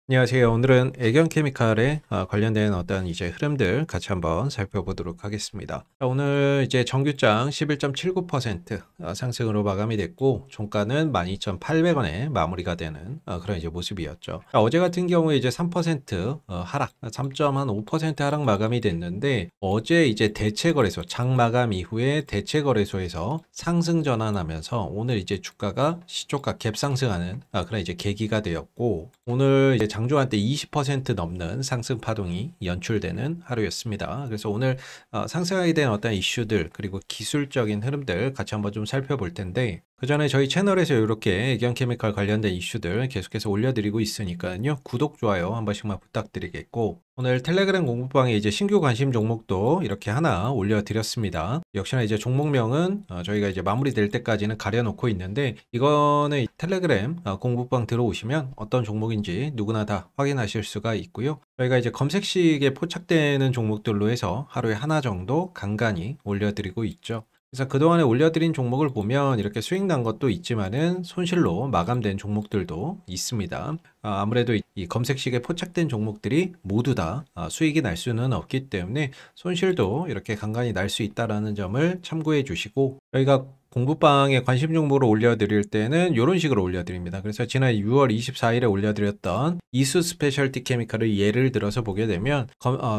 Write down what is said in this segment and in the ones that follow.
안녕하세요. 오늘은 애견케미칼에 관련된 어떤 이제 흐름들 같이 한번 살펴보도록 하겠습니다. 자, 오늘 이제 정규장 11.79% 상승으로 마감이 됐고, 종가는 12,800원에 마무리가 되는 그런 이제 모습이었죠. 자, 어제 같은 경우에 이제 3% 하락, 3.5% 하락 마감이 됐는데, 어제 이제 대체거래소, 장 마감 이후에 대체거래소에서 상승 전환하면서 오늘 이제 주가가 시초가 갭 상승하는 그런 이제 계기가 되었고, 오늘 이제 장중한 때 20% 넘는 상승 파동이 연출되는 하루였습니다. 그래서 오늘 상승하게 된 어떤 이슈들 그리고 기술적인 흐름들 같이 한번 좀 살펴볼 텐데, 그 전에 저희 채널에서 이렇게 애견케미칼 관련된 이슈들 계속해서 올려드리고 있으니까요. 구독, 좋아요 한 번씩만 부탁드리겠고, 오늘 텔레그램 공부방에 이제 신규 관심 종목도 이렇게 하나 올려드렸습니다. 역시나 이제 종목명은 저희가 이제 마무리될 때까지는 가려놓고 있는데, 이거는 텔레그램 공부방 들어오시면 어떤 종목인지 누구나 다 확인하실 수가 있고요. 저희가 이제 검색식에 포착되는 종목들로 해서 하루에 하나 정도 간간히 올려드리고 있죠. 그래서 그동안에 올려드린 종목을 보면 이렇게 수익 난 것도 있지만은 손실로 마감된 종목들도 있습니다. 아무래도 이 검색식에 포착된 종목들이 모두 다 수익이 날 수는 없기 때문에 손실도 이렇게 간간히 날 수 있다는 점을 참고해 주시고, 저희가 공부방에 관심 종목으로 올려드릴 때는 이런 식으로 올려드립니다. 그래서 지난 6월 24일에 올려드렸던 이수 스페셜티 케미칼을 예를 들어서 보게 되면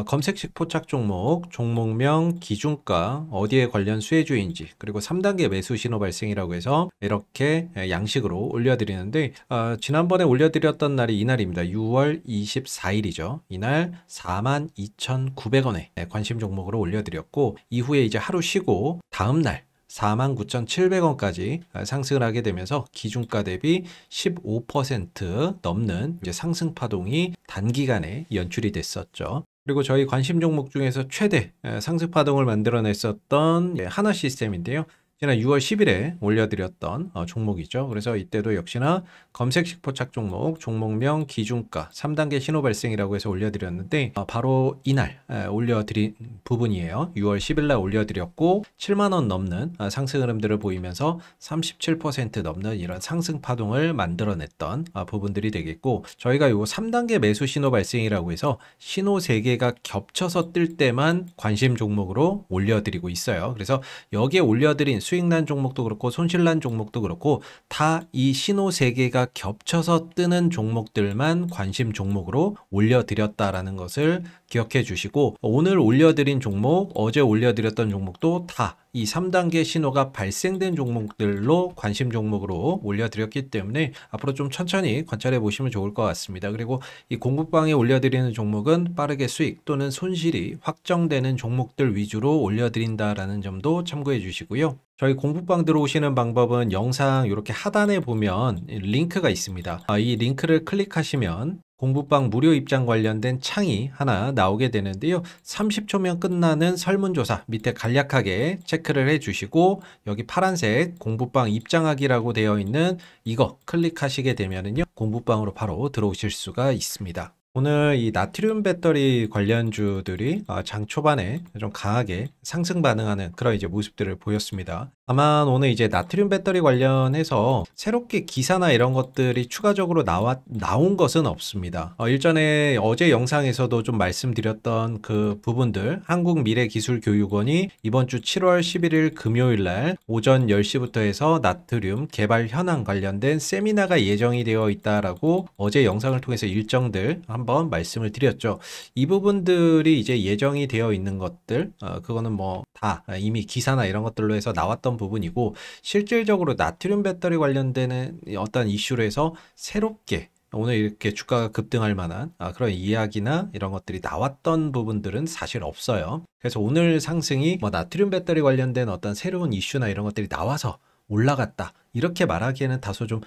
검색식 포착 종목, 종목명, 기준가, 어디에 관련 수혜주인지, 그리고 3단계 매수 신호 발생이라고 해서 이렇게 양식으로 올려드리는데, 지난번에 올려드렸던 날이 이날입니다. 6월 24일이죠. 이날 42,900원에 관심 종목으로 올려드렸고, 이후에 이제 하루 쉬고 다음날 49,700원까지 상승을 하게 되면서 기준가 대비 15% 넘는 이제 상승 파동이 단기간에 연출이 됐었죠. 그리고 저희 관심 종목 중에서 최대 상승 파동을 만들어냈었던 하나 시스템인데요. 지난 6월 10일에 올려드렸던 종목이죠. 그래서 이때도 역시나 검색식 포착 종목, 종목명, 기준가, 3단계 신호 발생이라고 해서 올려드렸는데, 바로 이날 올려드린 부분이에요. 6월 10일 날 올려드렸고 7만원 넘는 상승 흐름들을 보이면서 37% 넘는 이런 상승 파동을 만들어냈던 부분들이 되겠고, 저희가 요 3단계 매수 신호 발생이라고 해서 신호 3개가 겹쳐서 뜰 때만 관심 종목으로 올려드리고 있어요. 그래서 여기에 올려드린 수익난 종목도 그렇고 손실난 종목도 그렇고 다 이 신호 3개가 겹쳐서 뜨는 종목들만 관심 종목으로 올려드렸다라는 것을 기억해 주시고, 오늘 올려드린 종목, 어제 올려드렸던 종목도 다 이 3단계 신호가 발생된 종목들로 관심 종목으로 올려드렸기 때문에 앞으로 좀 천천히 관찰해 보시면 좋을 것 같습니다. 그리고 이 공부방에 올려드리는 종목은 빠르게 수익 또는 손실이 확정되는 종목들 위주로 올려드린다라는 점도 참고해 주시고요. 저희 공부방 들어오시는 방법은 영상 이렇게 하단에 보면 링크가 있습니다. 이 링크를 클릭하시면 공부방 무료 입장 관련된 창이 하나 나오게 되는데요. 30초면 끝나는 설문조사 밑에 간략하게 체크를 해주시고, 여기 파란색 공부방 입장하기라고 되어 있는 이거 클릭하시게 되면은요, 공부방으로 바로 들어오실 수가 있습니다. 오늘 이 나트륨 배터리 관련주들이 장 초반에 좀 강하게 상승 반응하는 그런 이제 모습들을 보였습니다. 다만 오늘 이제 나트륨 배터리 관련해서 새롭게 기사나 이런 것들이 추가적으로 나온 것은 없습니다. 일전에 어제 영상에서도 좀 말씀드렸던 그 부분들, 한국미래기술교육원이 이번 주 7월 11일 금요일 날 오전 10시부터 해서 나트륨 개발 현황 관련된 세미나가 예정이 되어 있다라고 어제 영상을 통해서 일정들 한번 말씀을 드렸죠. 이 부분들이 이제 예정이 되어 있는 것들, 그거는 뭐 다 이미 기사나 이런 것들로 해서 나왔던 부분이고, 실질적으로 나트륨 배터리 관련되는 어떤 이슈로 해서 새롭게 오늘 이렇게 주가가 급등할 만한 그런 이야기나 이런 것들이 나왔던 부분들은 사실 없어요. 그래서 오늘 상승이 뭐 나트륨 배터리 관련된 어떤 새로운 이슈나 이런 것들이 나와서 올라갔다, 이렇게 말하기에는 다소 좀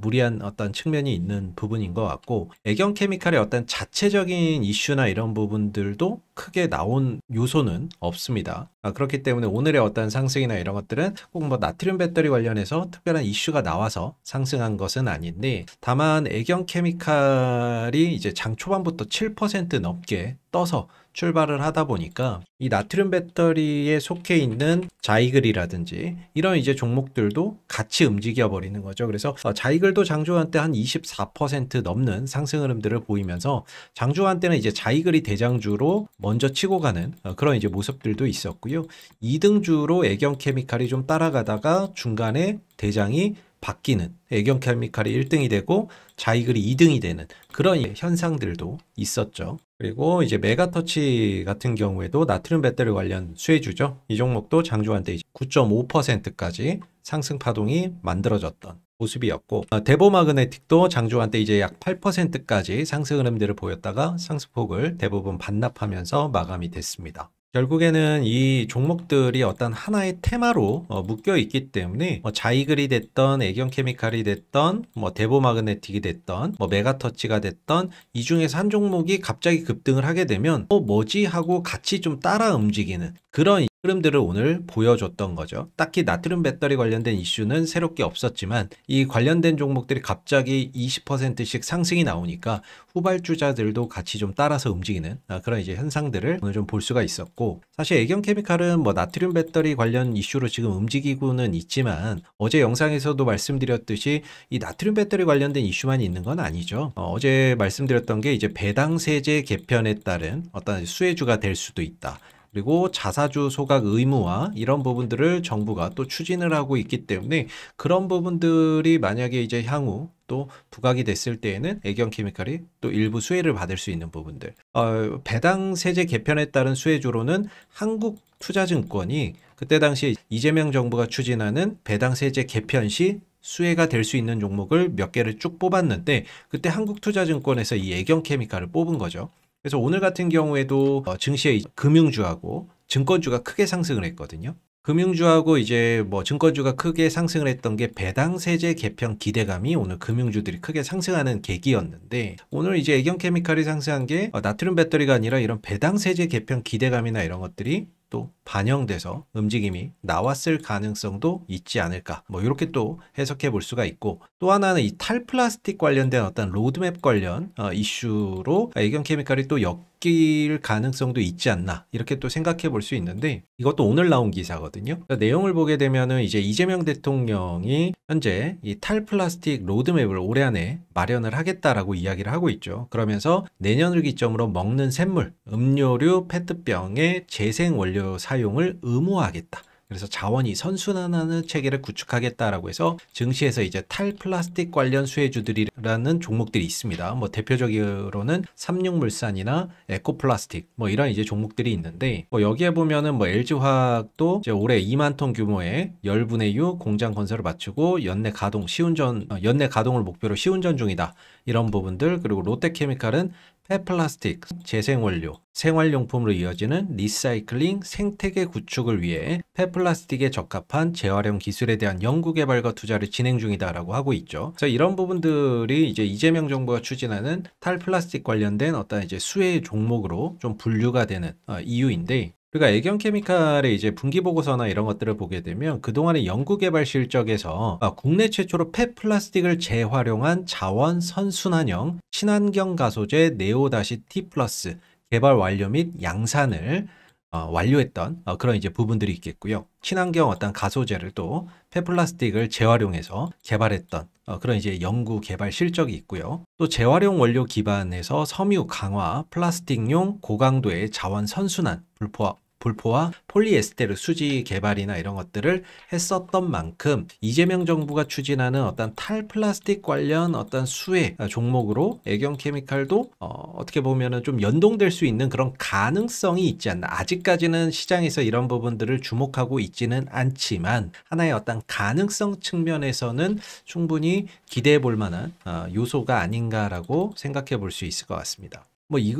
무리한 어떤 측면이 있는 부분인 것 같고, 애견케미칼의 어떤 자체적인 이슈나 이런 부분들도 크게 나온 요소는 없습니다. 그렇기 때문에 오늘의 어떤 상승이나 이런 것들은 꼭 뭐 나트륨 배터리 관련해서 특별한 이슈가 나와서 상승한 것은 아닌데, 다만 애견케미칼이 이제 장 초반부터 7% 넘게 떠서 출발을 하다 보니까 이 나트륨 배터리에 속해 있는 자이글이라든지 이런 이제 종목들도 같이 같이 움직여 버리는 거죠. 그래서 자이글도 장중한 때 한 24% 넘는 상승 흐름들을 보이면서 장중한 때는 이제 자이글이 대장주로 먼저 치고 가는 그런 이제 모습들도 있었고요. 2등주로 애경케미칼이 좀 따라가다가 중간에 대장이 바뀌는, 애경케미칼이 1등이 되고 자이글이 2등이 되는 그런 현상들도 있었죠. 그리고 이제 메가터치 같은 경우에도 나트륨 배터리 관련 수혜주죠. 이 종목도 장중한 때 9.5%까지 상승 파동이 만들어졌던 모습이었고, 대보마그네틱도 장중한 때 이제 약 8%까지 상승 흐름들을 보였다가 상승폭을 대부분 반납하면서 마감이 됐습니다. 결국에는 이 종목들이 어떤 하나의 테마로 묶여 있기 때문에 자이글이 됐던 애경케미칼이 됐던 대보마그네틱이 됐던 메가터치가 됐던 이 중에서 한 종목이 갑자기 급등을 하게 되면 뭐지 하고 같이 좀 따라 움직이는 그런 흐름들을 오늘 보여줬던 거죠. 딱히 나트륨 배터리 관련된 이슈는 새롭게 없었지만 이 관련된 종목들이 갑자기 20%씩 상승이 나오니까 후발주자들도 같이 좀 따라서 움직이는 그런 이제 현상들을 오늘 좀 볼 수가 있었고, 사실 애경케미칼은 나트륨 배터리 관련 이슈로 지금 움직이고는 있지만 어제 영상에서도 말씀드렸듯이 이 나트륨 배터리 관련된 이슈만 있는 건 아니죠. 어제 말씀드렸던 게 이제 배당 세제 개편에 따른 어떤 수혜주가 될 수도 있다. 그리고 자사주 소각 의무화 이런 부분들을 정부가 또 추진을 하고 있기 때문에 그런 부분들이 만약에 이제 향후 또 부각이 됐을 때에는 애경케미칼이 또 일부 수혜를 받을 수 있는 부분들, 배당 세제 개편에 따른 수혜주로는 한국투자증권이 그때 당시 이재명 정부가 추진하는 배당 세제 개편 시 수혜가 될 수 있는 종목을 몇 개를 쭉 뽑았는데 그때 한국투자증권에서 이 애경케미칼을 뽑은 거죠. 그래서 오늘 같은 경우에도 증시의 금융주하고 증권주가 크게 상승을 했거든요. 금융주하고 이제 증권주가 크게 상승을 했던 게 배당 세제 개편 기대감이 오늘 금융주들이 크게 상승하는 계기였는데, 오늘 이제 애경케미칼이 상승한 게 나트륨 배터리가 아니라 이런 배당 세제 개편 기대감이나 이런 것들이 또 반영돼서 움직임이 나왔을 가능성도 있지 않을까, 이렇게 또 해석해 볼 수가 있고, 또 하나는 이 탈플라스틱 관련된 어떤 로드맵 관련 이슈로 애경케미칼이 또 엮일 가능성도 있지 않나, 이렇게 또 생각해 볼 수 있는데, 이것도 오늘 나온 기사거든요. 그러니까 내용을 보게 되면은 이제 이재명 대통령이 현재 이 탈플라스틱 로드맵을 올해 안에 마련을 하겠다라고 이야기를 하고 있죠. 그러면서 내년을 기점으로 먹는 샘물, 음료류, 페트병의 재생 원료 사용을 의무화하겠다. 그래서 자원이 선순환하는 체계를 구축하겠다라고 해서 증시에서 이제 탈플라스틱 관련 수혜주들이라는 종목들이 있습니다. 대표적으로는 삼육물산이나 에코플라스틱 이런 이제 종목들이 있는데, 여기에 보면은 LG화학도 이제 올해 2만 톤 규모의 열분해 유 공장 건설을 마치고 연내 가동을 목표로 시운전 중이다. 이런 부분들, 그리고 롯데케미칼은 폐플라스틱, 재생원료, 생활용품으로 이어지는 리사이클링 생태계 구축을 위해 폐플라스틱에 적합한 재활용 기술에 대한 연구 개발과 투자를 진행 중이다라고 하고 있죠. 그래서 이런 부분들이 이제 이재명 정부가 추진하는 탈플라스틱 관련된 어떤 이제 수혜 종목으로 좀 분류가 되는 이유인데, 그러니까 애경케미칼의 이제 분기 보고서나 이런 것들을 보게 되면 그동안의 연구개발 실적에서 국내 최초로 폐플라스틱을 재활용한 자원 선순환형 친환경 가소제 네오-T 플러스 개발 완료 및 양산을 완료했던 그런 이제 부분들이 있겠고요. 친환경 어떤 가소제를 또 폐플라스틱을 재활용해서 개발했던 그런 이제 연구 개발 실적이 있고요. 또 재활용 원료 기반에서 섬유 강화, 플라스틱용 고강도의 자원 선순환, 불포화 폴리에스테르 수지 개발이나 이런 것들을 했었던 만큼 이재명 정부가 추진하는 어떤 탈플라스틱 관련 어떤 수혜 종목으로 애경케미칼도 어떻게 보면은 좀 연동될 수 있는 그런 가능성이 있지 않나. 아직까지는 시장에서 이런 부분들을 주목하고 있지는 않지만 하나의 어떤 가능성 측면에서는 충분히 기대해 볼 만한 요소가 아닌가라고 생각해 볼 수 있을 것 같습니다.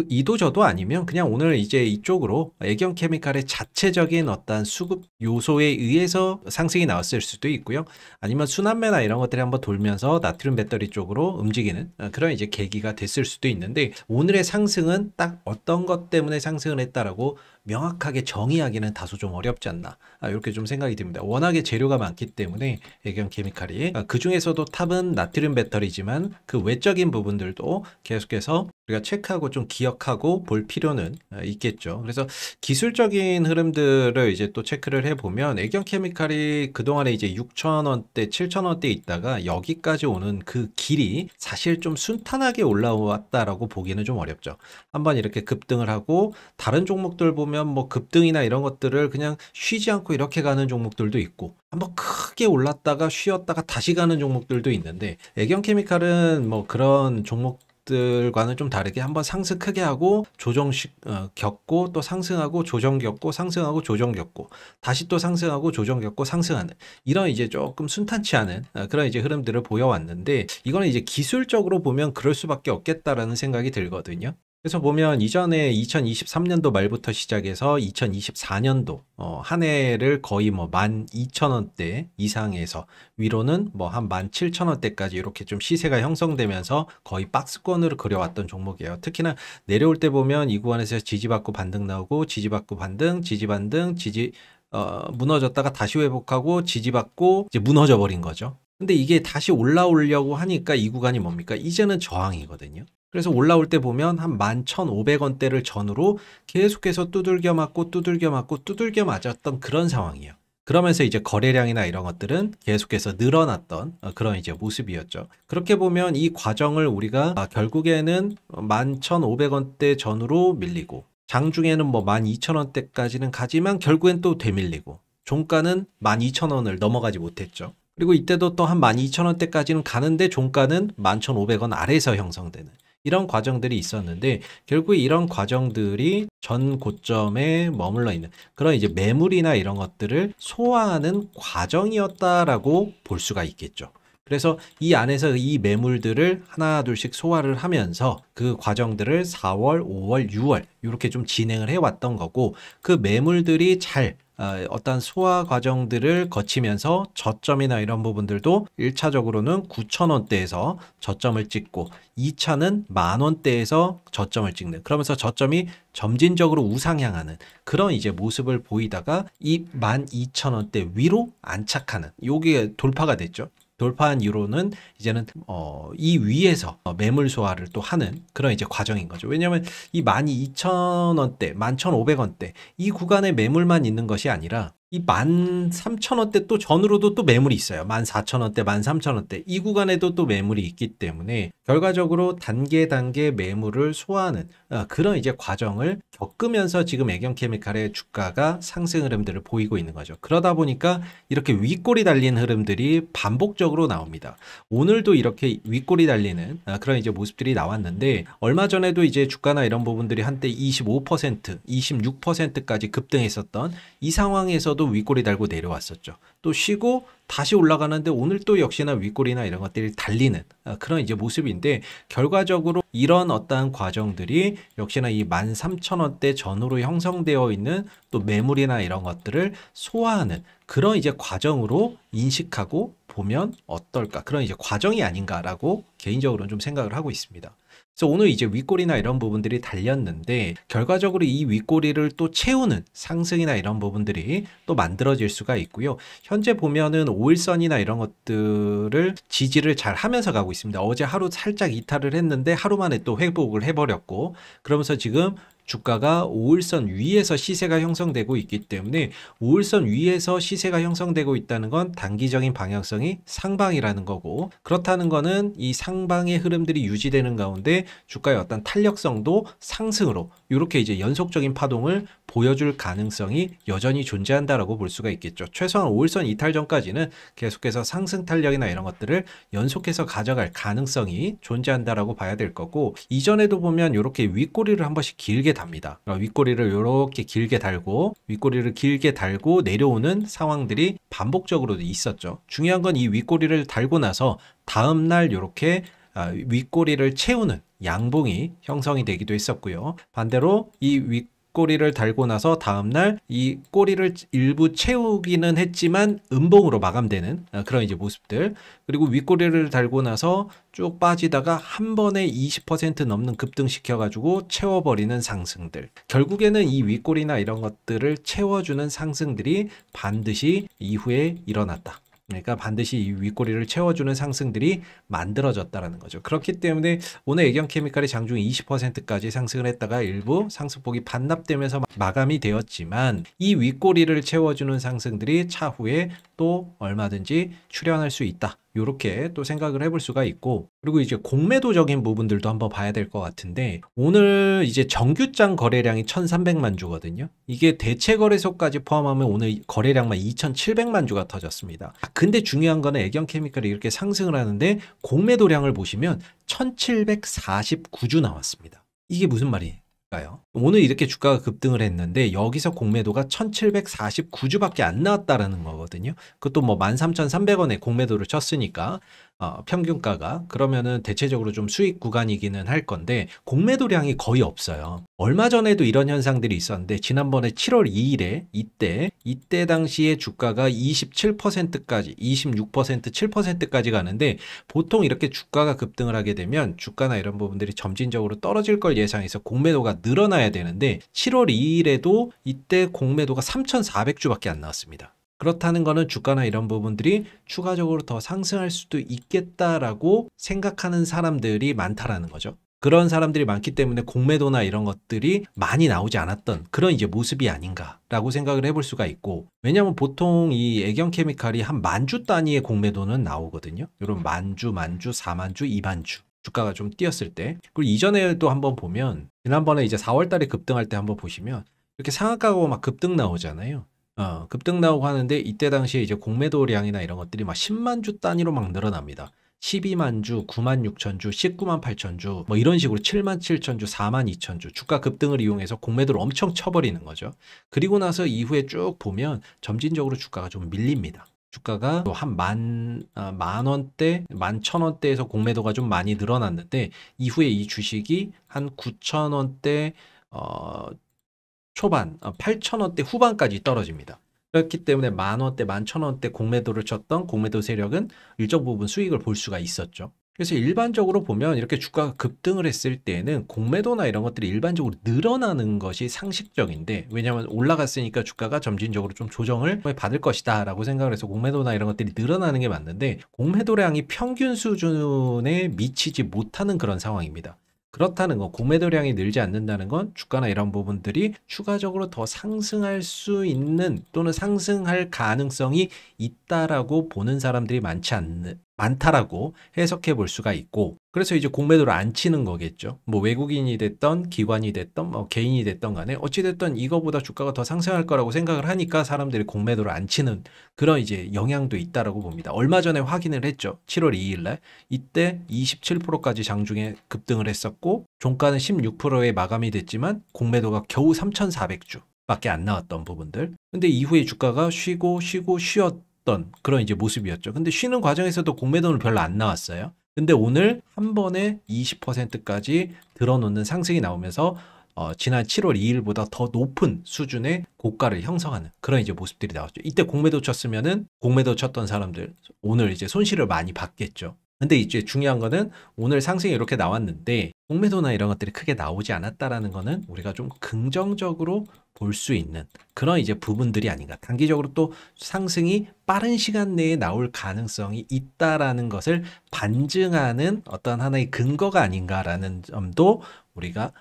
이도 저도 아니면 그냥 오늘 이제 이쪽으로 애경케미칼의 자체적인 어떤 수급 요소에 의해서 상승이 나왔을 수도 있고요. 아니면 순환매나 이런 것들이 한번 돌면서 나트륨 배터리 쪽으로 움직이는 그런 이제 계기가 됐을 수도 있는데, 오늘의 상승은 딱 어떤 것 때문에 상승을 했다라고 명확하게 정의하기는 다소 좀 어렵지 않나, 이렇게 좀 생각이 듭니다. 워낙에 재료가 많기 때문에 애경케미칼이 그 중에서도 탑은 나트륨 배터리지만 그 외적인 부분들도 계속해서 우리가 체크하고 좀 기억하고 볼 필요는 있겠죠. 그래서 기술적인 흐름들을 이제 또 체크를 해보면 애경케미칼이 그동안에 이제 6,000원대, 7,000원대 있다가 여기까지 오는 그 길이 사실 좀 순탄하게 올라왔다라고 보기는 좀 어렵죠. 한번 이렇게 급등을 하고 다른 종목들 보면 뭐 급등이나 이런 것들을 그냥 쉬지 않고 이렇게 가는 종목들도 있고 한번 크게 올랐다가 쉬었다가 다시 가는 종목들도 있는데 애경케미칼은 뭐 그런 종목들과는 좀 다르게 한번 상승 크게 하고 조정식 겪고 또 상승하고 조정 겪고 상승하고 조정 겪고 다시 또 상승하고 조정 겪고 상승하는 이런 이제 조금 순탄치 않은 그런 이제 흐름들을 보여왔는데 이거는 이제 기술적으로 보면 그럴 수밖에 없겠다라는 생각이 들거든요. 그래서 보면 이전에 2023년도 말부터 시작해서 2024년도 한 해를 거의 뭐 12,000원대 이상에서 위로는 뭐 한 17,000원대까지 이렇게 좀 시세가 형성되면서 거의 박스권으로 그려왔던 종목이에요. 특히나 내려올 때 보면 이 구간에서 지지받고 반등 나오고 지지받고 반등, 지지반등, 무너졌다가 다시 회복하고 지지받고 이제 무너져 버린 거죠. 근데 이게 다시 올라오려고 하니까 이 구간이 뭡니까? 이제는 저항이거든요. 그래서 올라올 때 보면 한 11,500원대를 전후로 계속해서 두들겨 맞고 두들겨 맞고 두들겨 맞았던 그런 상황이에요. 그러면서 이제 거래량이나 이런 것들은 계속해서 늘어났던 그런 이제 모습이었죠. 그렇게 보면 이 과정을 우리가 결국에는 11,500원대 전후로 밀리고 장중에는 뭐 12,000원대까지는 가지만 결국엔 또 되밀리고 종가는 12,000원을 넘어가지 못했죠. 그리고 이때도 또 한 12,000원대까지는 가는데 종가는 11,500원 아래에서 형성되는 이런 과정들이 있었는데 결국 이런 과정들이 전 고점에 머물러 있는 그런 이제 매물이나 이런 것들을 소화하는 과정이었다라고 볼 수가 있겠죠. 그래서 이 안에서 이 매물들을 하나 둘씩 소화를 하면서 그 과정들을 4월, 5월, 6월 이렇게 좀 진행을 해왔던 거고 그 매물들이 잘 어떤 소화 과정들을 거치면서 저점이나 이런 부분들도 1차적으로는 9,000원대에서 저점을 찍고 2차는 10,000원대에서 저점을 찍는 그러면서 저점이 점진적으로 우상향하는 그런 이제 모습을 보이다가 이 12,000원대 위로 안착하는 요게 돌파가 됐죠. 돌파한 이후로는 이제는 이 위에서 매물 소화를 또 하는 그런 이제 과정인 거죠. 왜냐하면 이 12,000원대, 11,500원대 이 구간에 매물만 있는 것이 아니라 이 13,000원대 또 전으로도 또 매물이 있어요. 14,000원대, 13,000원대 이 구간에도 또 매물이 있기 때문에 결과적으로 단계 매물을 소화하는 그런 이제 과정을 겪으면서 지금 애경케미칼의 주가가 상승 흐름들을 보이고 있는 거죠. 그러다 보니까 이렇게 윗골이 달린 흐름들이 반복적으로 나옵니다. 오늘도 이렇게 윗골이 달리는 그런 이제 모습들이 나왔는데 얼마 전에도 이제 주가나 이런 부분들이 한때 25%, 26%까지 급등했었던 이 상황에서도 윗골이 달고 내려왔었죠. 또 쉬고 다시 올라가는데 오늘 또 역시나 윗골이나 이런 것들이 달리는 그런 이제 모습인데 결과적으로 이런 어떠한 과정들이 역시나 이 13,000원대 전후로 형성되어 있는 또 매물이나 이런 것들을 소화하는 그런 이제 과정으로 인식하고 보면 어떨까 그런 이제 과정이 아닌가라고 개인적으로는 좀 생각을 하고 있습니다. 그래서 오늘 이제 윗골이나 이런 부분들이 달렸는데 결과적으로 이 윗골이를 또 채우는 상승이나 이런 부분들이 또 만들어질 수가 있고요. 현재 보면은 5일선이나 이런 것들을 지지를 잘 하면서 가고 있습니다. 어제 하루 살짝 이탈을 했는데 하루 만에 또 회복을 해버렸고 그러면서 지금 주가가 5일선 위에서 시세가 형성되고 있기 때문에 5일선 위에서 시세가 형성되고 있다는 건 단기적인 방향성이 상방이라는 거고 그렇다는 거는 이 상방의 흐름들이 유지되는 가운데 주가의 어떤 탄력성도 상승으로 이렇게 이제 연속적인 파동을 보여줄 가능성이 여전히 존재한다라고 볼 수가 있겠죠. 최소한 5일선 이탈 전까지는 계속해서 상승 탄력이나 이런 것들을 연속해서 가져갈 가능성이 존재한다라고 봐야 될 거고 이전에도 보면 이렇게 윗꼬리를 한 번씩 길게 답니다. 윗꼬리를 이렇게 길게 달고 윗꼬리를 길게 달고 내려오는 상황들이 반복적으로 있었죠. 중요한 건 이 윗꼬리를 달고 나서 다음날 이렇게 윗꼬리를 채우는 양봉이 형성이 되기도 했었고요. 반대로 이 윗꼬리를 달고 나서 다음날 이 꼬리를 일부 채우기는 했지만 음봉으로 마감되는 그런 이제 모습들 그리고 윗꼬리를 달고 나서 쭉 빠지다가 한 번에 20% 넘는 급등시켜가지고 채워버리는 상승들 결국에는 이 윗꼬리나 이런 것들을 채워주는 상승들이 반드시 이후에 일어났다. 그러니까 반드시 이 윗꼬리를 채워주는 상승들이 만들어졌다라는 거죠. 그렇기 때문에 오늘 애경케미칼이 장중 20%까지 상승을 했다가 일부 상승폭이 반납되면서 마감이 되었지만 이 윗꼬리를 채워주는 상승들이 차후에 또 얼마든지 출현할 수 있다. 이렇게 또 생각을 해볼 수가 있고, 그리고 이제 공매도적인 부분들도 한번 봐야 될 것 같은데, 오늘 이제 정규장 거래량이 1,300만 주거든요. 이게 대체거래소까지 포함하면 오늘 거래량만 2,700만 주가 터졌습니다. 근데 중요한 거는 애경케미칼이 이렇게 상승을 하는데 공매도량을 보시면 1,749주 나왔습니다. 이게 무슨 말일까요? 오늘 이렇게 주가가 급등을 했는데 여기서 공매도가 1,749주밖에 안 나왔다라는 거거든요. 그것도 뭐 13,300원에 공매도를 쳤으니까 평균가가, 그러면은 대체적으로 좀 수익 구간이기는 할 건데 공매도량이 거의 없어요. 얼마 전에도 이런 현상들이 있었는데 지난번에 7월 2일에 이때 당시에 주가가 27%까지 26% 7%까지 가는데, 보통 이렇게 주가가 급등을 하게 되면 주가나 이런 부분들이 점진적으로 떨어질 걸 예상해서 공매도가 늘어나야 되는데 7월 2일에도 이때 공매도가 3,400주밖에 안 나왔습니다. 그렇다는 거는 주가나 이런 부분들이 추가적으로 더 상승할 수도 있겠다라고 생각하는 사람들이 많다라는 거죠. 그런 사람들이 많기 때문에 공매도나 이런 것들이 많이 나오지 않았던 그런 이제 모습이 아닌가라고 생각을 해볼 수가 있고, 왜냐하면 보통 이 애경케미칼이 한 만주 단위의 공매도는 나오거든요. 이런 만주, 4만주, 2만주. 주가가 좀 뛰었을 때. 그리고 이전에도 한번 보면 지난번에 이제 4월 달에 급등할 때 한번 보시면 이렇게 상한가고 막 급등 나오잖아요. 급등 나오고 하는데 이때 당시에 이제 공매도량이나 이런 것들이 막 10만 주 단위로 막 늘어납니다. 12만 주, 9만 6천 주, 19만 8천 주, 뭐 이런 식으로 7만 7천 주, 4만 2천 주, 주가 급등을 이용해서 공매도를 엄청 쳐버리는 거죠. 그리고 나서 이후에 쭉 보면 점진적으로 주가가 좀 밀립니다. 주가가 한 만 원대, 11,000원대에서 공매도가 좀 많이 늘어났는데 이후에 이 주식이 한 9,000원대 초반, 8,000원대 후반까지 떨어집니다. 그렇기 때문에 만원대, 11,000원대 공매도를 쳤던 공매도 세력은 일정 부분 수익을 볼 수가 있었죠. 그래서 일반적으로 보면 이렇게 주가가 급등을 했을 때는 공매도나 이런 것들이 일반적으로 늘어나는 것이 상식적인데, 왜냐하면 올라갔으니까 주가가 점진적으로 좀 조정을 받을 것이다 라고 생각을 해서 공매도나 이런 것들이 늘어나는 게 맞는데, 공매도량이 평균 수준에 미치지 못하는 그런 상황입니다. 그렇다는 건, 공매도량이 늘지 않는다는 건 주가나 이런 부분들이 추가적으로 더 상승할 수 있는 또는 상승할 가능성이 있다라고 보는 사람들이 많다라고 해석해 볼 수가 있고, 그래서 이제 공매도를 안 치는 거겠죠. 뭐 외국인이 됐던 기관이 됐던 뭐 개인이 됐던 간에 어찌 됐든 이거보다 주가가 더 상승할 거라고 생각을 하니까 사람들이 공매도를 안 치는 그런 이제 영향도 있다라고 봅니다. 얼마 전에 확인을 했죠. 7월 2일 날 이때 27%까지 장중에 급등을 했었고 종가는 16%에 마감이 됐지만 공매도가 겨우 3,400주 밖에 안 나왔던 부분들. 근데 이후에 주가가 쉬고 쉬었던 그런 이제 모습이었죠. 근데 쉬는 과정에서도 공매도는 별로 안 나왔어요. 근데 오늘 한 번에 20%까지 들어놓는 상승이 나오면서 지난 7월 2일보다 더 높은 수준의 고가를 형성하는 그런 이제 모습들이 나왔죠. 이때 공매도 쳤으면은 공매도 쳤던 사람들 오늘 이제 손실을 많이 받겠죠. 근데 이제 중요한 거는 오늘 상승이 이렇게 나왔는데 공매도나 이런 것들이 크게 나오지 않았다라는 거는 우리가 좀 긍정적으로 볼 수 있는 그런 이제 부분들이 아닌가. 단기적으로 또 상승이 빠른 시간 내에 나올 가능성이 있다라는 것을 반증하는 어떤 하나의 근거가 아닌가라는 점도 우리가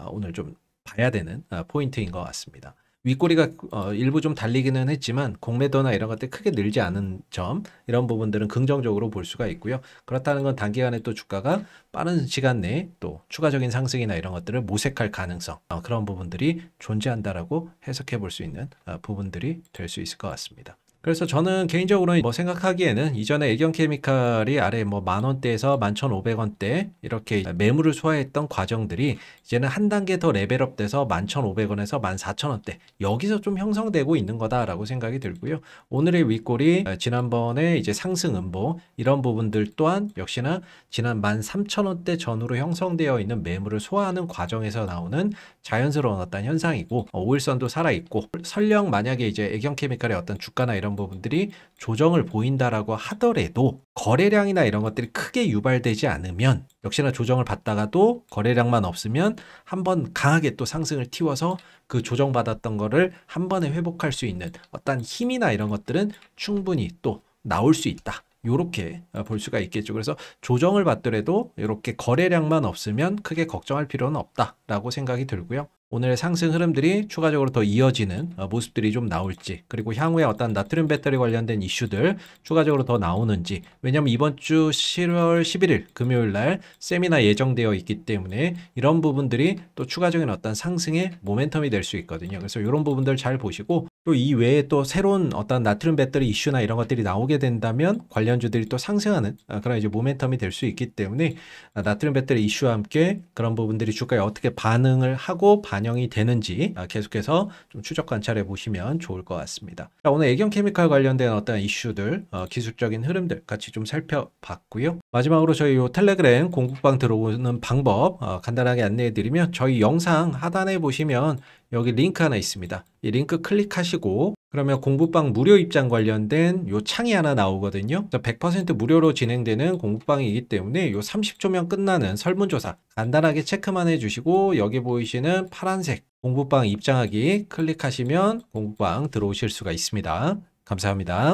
오늘 좀 봐야 되는 포인트인 것 같습니다. 윗꼬리가 일부 좀 달리기는 했지만 공매도나 이런 것들 크게 늘지 않은 점, 이런 부분들은 긍정적으로 볼 수가 있고요. 그렇다는 건 단기간에 또 주가가 빠른 시간 내에 또 추가적인 상승이나 이런 것들을 모색할 가능성, 그런 부분들이 존재한다라고 해석해 볼 수 있는 부분들이 될 수 있을 것 같습니다. 그래서 저는 개인적으로 뭐 생각하기에는 이전에 애경케미칼이 아래 뭐 만원대에서 11,500원대 이렇게 매물을 소화했던 과정들이 이제는 한 단계 더 레벨업 돼서 11,500원에서 14,000원대 여기서 좀 형성되고 있는 거다라고 생각이 들고요. 오늘의 윗골이 지난번에 이제 상승 음보 이런 부분들 또한 역시나 지난 13,000원대 전후로 형성되어 있는 매물을 소화하는 과정에서 나오는 자연스러운 어떤 현상이고, 5일선도 살아있고, 설령 만약에 이제 애경케미칼의 어떤 주가나 이런 부분들이 조정을 보인다라고 하더라도 거래량이나 이런 것들이 크게 유발되지 않으면, 역시나 조정을 받다가도 거래량만 없으면 한번 강하게 또 상승을 틔워서 그 조정받았던 거를 한 번에 회복할 수 있는 어떤 힘이나 이런 것들은 충분히 또 나올 수 있다. 요렇게 볼 수가 있겠죠. 그래서 조정을 받더라도 이렇게 거래량만 없으면 크게 걱정할 필요는 없다라고 생각이 들고요. 오늘의 상승 흐름들이 추가적으로 더 이어지는 모습들이 좀 나올지, 그리고 향후에 어떤 나트륨 배터리 관련된 이슈들 추가적으로 더 나오는지, 왜냐하면 이번 주 7월 11일 금요일 날 세미나 예정되어 있기 때문에 이런 부분들이 또 추가적인 어떤 상승의 모멘텀이 될 수 있거든요. 그래서 이런 부분들 잘 보시고, 또 이 외에 또 새로운 어떤 나트륨 배터리 이슈나 이런 것들이 나오게 된다면 관련주들이 또 상승하는 그런 이제 모멘텀이 될 수 있기 때문에 나트륨 배터리 이슈와 함께 그런 부분들이 주가에 어떻게 반응을 하고 반영이 되는지 계속해서 좀 추적 관찰해 보시면 좋을 것 같습니다. 자, 오늘 애경 케미칼 관련된 어떤 이슈들, 기술적인 흐름들 같이 좀 살펴봤고요. 마지막으로 저희 요 텔레그램 공부방 들어오는 방법 간단하게 안내해 드리면, 저희 영상 하단에 보시면 여기 링크 하나 있습니다. 이 링크 클릭하시고 그러면 공부방 무료 입장 관련된 요 창이 하나 나오거든요. 100% 무료로 진행되는 공부방이기 때문에 요 30초면 끝나는 설문조사 간단하게 체크만 해주시고, 여기 보이시는 파란색 공부방 입장하기 클릭하시면 공부방 들어오실 수가 있습니다. 감사합니다.